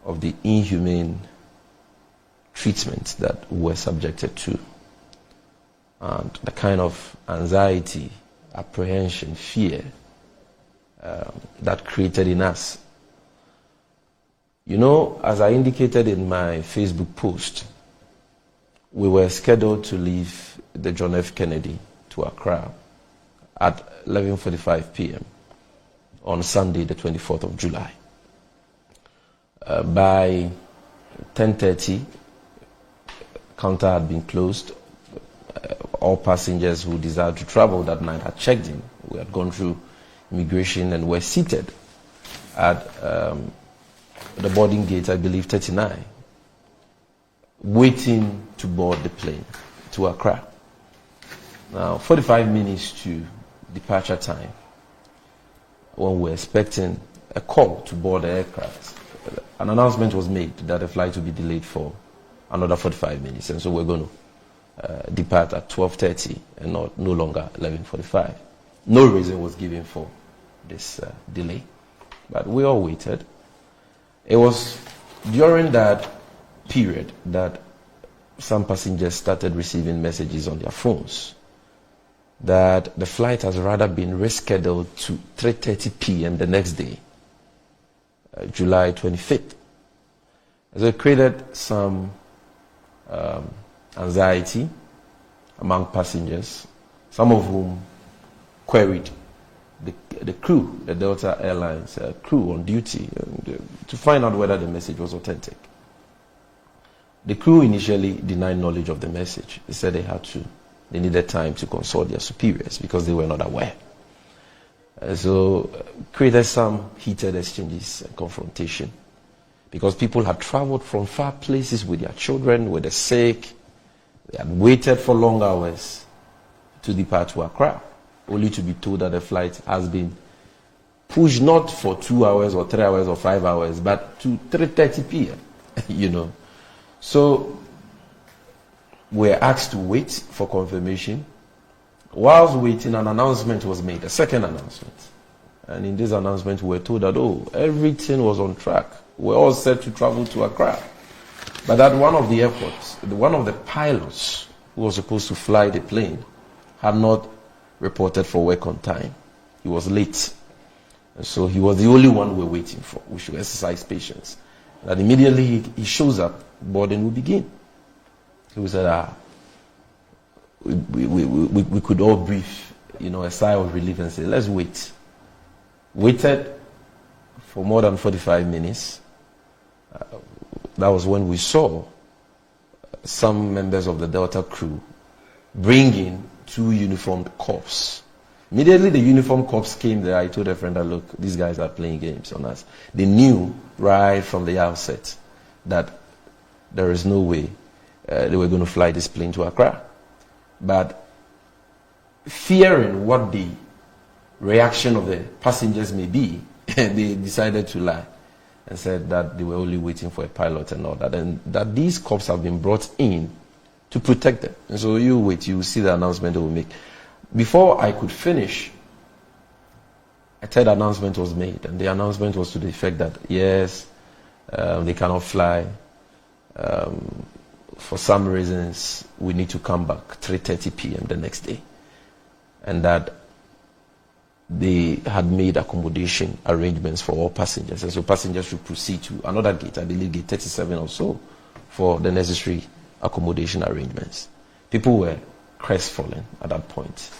of the inhumane treatment that we were subjected to, and the kind of anxiety, apprehension, fear that created in us. You know, as I indicated in my Facebook post, we were scheduled to leave the John F. Kennedy to Accra at 11:45 p.m. on Sunday, the 24th of July. By 10:30, counter had been closed. All passengers who desired to travel that night had checked in. We had gone through immigration and were seated at the boarding gate, I believe 39, waiting to board the plane to Accra. Now, 45 minutes to departure time, when we were expecting a call to board the aircraft, an announcement was made that the flight would be delayed for another 45 minutes, and so we're going to depart at 12:30 and no longer 11:45. No reason was given for this delay, but we all waited. It was during that period that some passengers started receiving messages on their phones that the flight has rather been rescheduled to 3:30 p.m. the next day, July 25th. So it created some anxiety among passengers, some of whom queried the crew, the Delta Airlines crew on duty, to find out whether the message was authentic. The crew initially denied knowledge of the message. They said they needed time to consult their superiors because they were not aware. So created some heated exchanges and confrontation, because people had traveled from far places with their children, with the sick. They had waited for long hours to depart to Accra, only to be told that the flight has been pushed not for 2 hours or 3 hours or 5 hours, but to 3:30 p.m. you know. So we were asked to wait for confirmation. Whilst waiting, an announcement was made, a second announcement. And in this announcement, we were told that, everything was on track. We were all set to travel to Accra. But at one of the airports, one of the pilots who was supposed to fly the plane had not reported for work on time. He was late. And so he was the only one we were waiting for. We should exercise patience. And immediately he shows up, boarding will begin. He said, we could all breathe, a sigh of relief and say, let's wait. Waited for more than 45 minutes. That was when we saw some members of the Delta crew bring in 2 uniformed cops. Immediately the uniformed cops came there. I told a friend that, look, these guys are playing games on us. They knew right from the outset that there is no way they were going to fly this plane to Accra. But fearing what the reaction of the passengers may be, they decided to lie and said that they were only waiting for a pilot and all that, and that these cops have been brought in to protect them. And so you wait, you see the announcement they will make. Before I could finish, a third announcement was made, and the announcement was to the effect that, yes, they cannot fly. For some reasons, we need to come back 3:30 p.m. the next day. And that they had made accommodation arrangements for all passengers. And so passengers should proceed to another gate, I believe gate 37 or so, for the necessary accommodation arrangements. People were crestfallen at that point.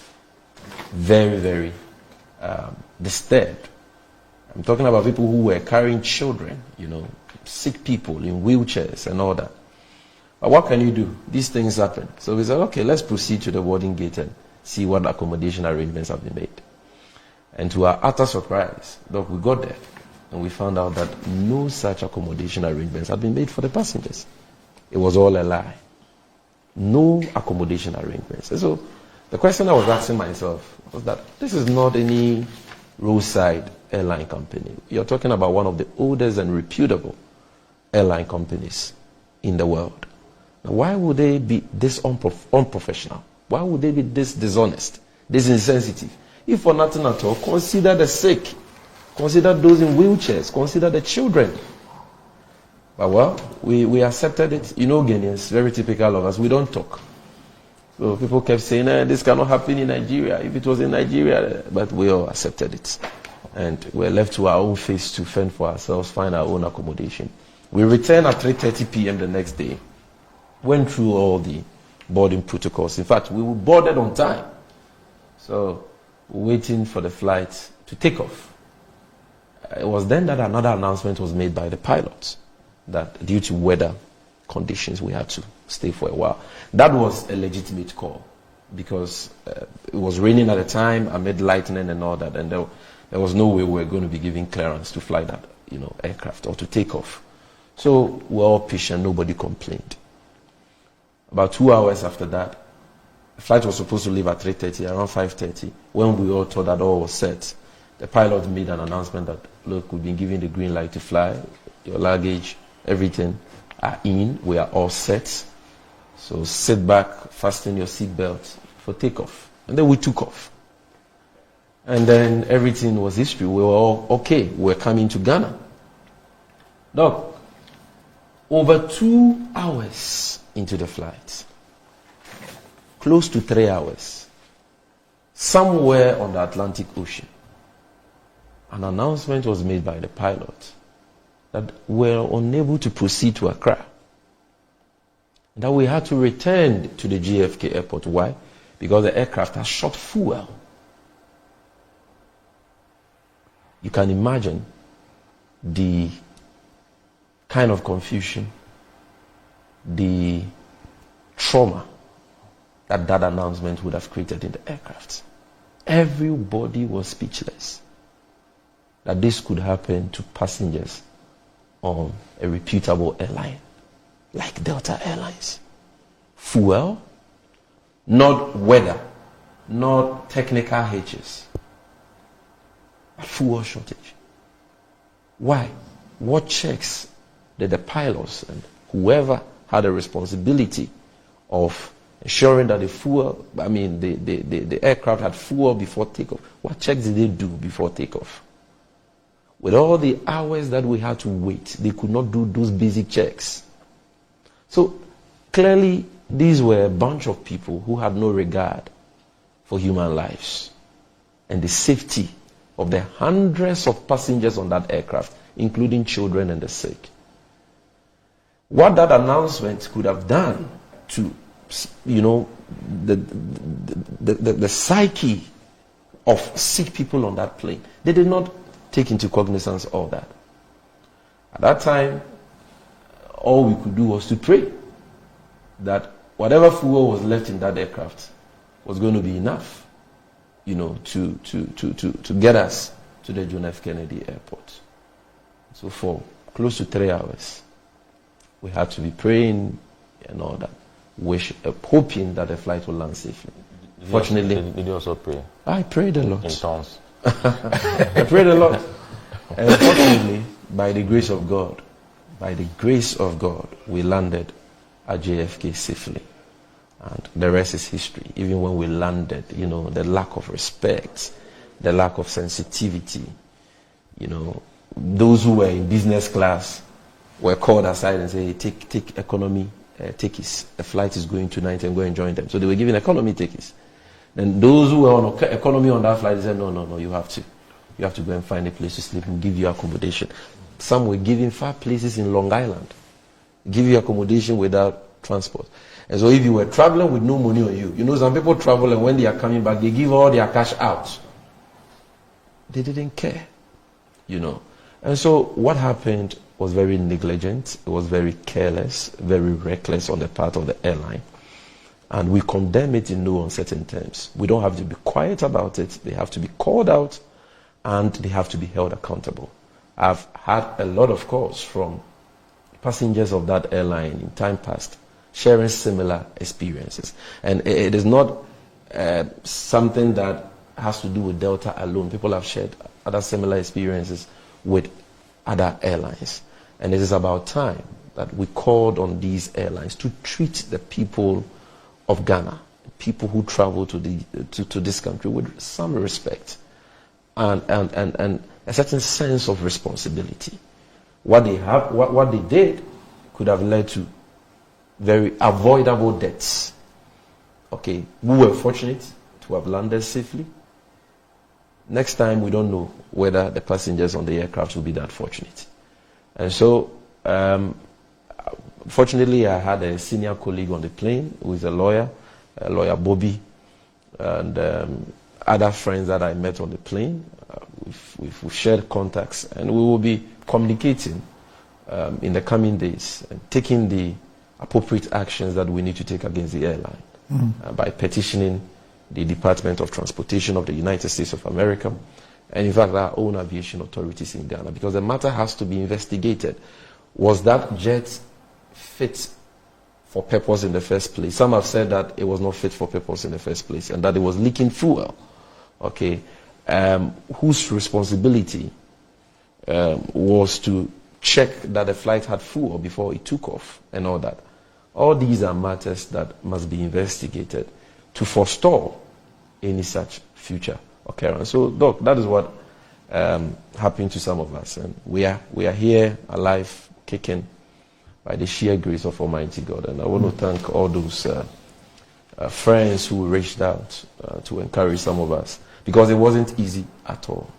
Very, very disturbed. I'm talking about people who were carrying children, sick people in wheelchairs and all that. But what can you do? These things happen. So we said, okay, let's proceed to the boarding gate and see what accommodation arrangements have been made. And to our utter surprise, we got there and we found out that no such accommodation arrangements had been made for the passengers. It was all a lie. No accommodation arrangements. And so the question I was asking myself was that this is not any roadside airline company. You're talking about one of the oldest and reputable airline companies in the world. Now, why would they be this unprofessional? Why would they be this dishonest, this insensitive? If for nothing at all, consider the sick, consider those in wheelchairs, consider the children. But well, we accepted it. You know, Ghanaians, very typical of us, we don't talk. So people kept saying, this cannot happen in Nigeria. If it was in Nigeria, but we all accepted it. And we're left to our own face to fend for ourselves, find our own accommodation. We returned at 3:30 p.m. the next day. Went through all the boarding protocols. In fact, we were boarded on time. So, waiting for the flight to take off. It was then that another announcement was made by the pilots that due to weather conditions, we had to stay for a while. That was a legitimate call because it was raining at the time amid lightning and all that, and there was no way we were going to be giving clearance to fly that, aircraft or to take off. So we're all patient. Nobody complained. About 2 hours after that, the flight was supposed to leave at 3:30, around 5:30. When we all thought that all was set, the pilot made an announcement that, look, we've been given the green light to fly. Your luggage, everything are in. We are all set. So sit back, fasten your seatbelt for takeoff. And then we took off. And then everything was history. We were all okay. We were coming to Ghana. Look, over 2 hours into the flight, close to 3 hours, somewhere on the Atlantic Ocean, an announcement was made by the pilot that we were unable to proceed to Accra. That we had to return to the JFK airport. Why? Because the aircraft has shot fuel. You can imagine the kind of confusion, the trauma that announcement would have created in the aircraft. Everybody was speechless that this could happen to passengers on a reputable airline like Delta Airlines. Fuel, not weather, not technical hitches, but fuel shortage. Why? What checks did the pilots and whoever had a responsibility of ensuring that the aircraft had fuel before takeoff? What checks did they do before takeoff? With all the hours that we had to wait, they could not do those basic checks. So clearly, these were a bunch of people who had no regard for human lives and the safety of the hundreds of passengers on that aircraft, including children and the sick. What that announcement could have done to, the psyche of sick people on that plane, they did not take into cognizance all that. At that time, all we could do was to pray that whatever fuel was left in that aircraft was going to be enough, to get us to the John F. Kennedy Airport. So for close to 3 hours, we had to be praying and all that, hoping that the flight will land safely. Fortunately, did you also pray? I prayed a lot. In tongues? I prayed a lot. And fortunately, by the grace of God, we landed at JFK safely. And the rest is history. Even when we landed, the lack of respect, the lack of sensitivity, those who were in business class were called aside and said, hey, take economy tickets. The flight is going tonight and go and join them. So they were given economy tickets. Then those who were on economy on that flight, they said, no, you have to. You have to go and find a place to sleep and give you accommodation. Some were given far places in Long Island. Give you accommodation without transport. And so if you were traveling with no money on you, some people travel and when they are coming back, they give all their cash out. They didn't care, And so what happened was very negligent. It was very careless, very reckless on the part of the airline. And we condemn it in no uncertain terms. We don't have to be quiet about it. They have to be called out and they have to be held accountable. I've had a lot of calls from passengers of that airline in time past sharing similar experiences. And it is not something that has to do with Delta alone. People have shared other similar experiences with other airlines. And it is about time that we called on these airlines to treat the people of Ghana, people who travel to this country with some respect and a certain sense of responsibility. What they did could have led to very avoidable deaths. Okay, we were fortunate to have landed safely. Next time, we don't know whether the passengers on the aircraft will be that fortunate. And so, fortunately, I had a senior colleague on the plane who is a lawyer Bobby, and other friends that I met on the plane. We've shared contacts, and we will be communicating in the coming days and taking the appropriate actions that we need to take against the airline by petitioning the Department of Transportation of the United States of America, and in fact our own aviation authorities in Ghana, because the matter has to be investigated. Was that jet fit for purpose in the first place? Some have said that it was not fit for purpose in the first place and that it was leaking fuel. Okay, whose responsibility was to check that the flight had fuel before it took off and all that? All these are matters that must be investigated to forestall any such future occurrence. So, Doc, that is what happened to some of us, and we are here alive, kicking, by the sheer grace of Almighty God. And I want to thank all those friends who reached out to encourage some of us, because it wasn't easy at all.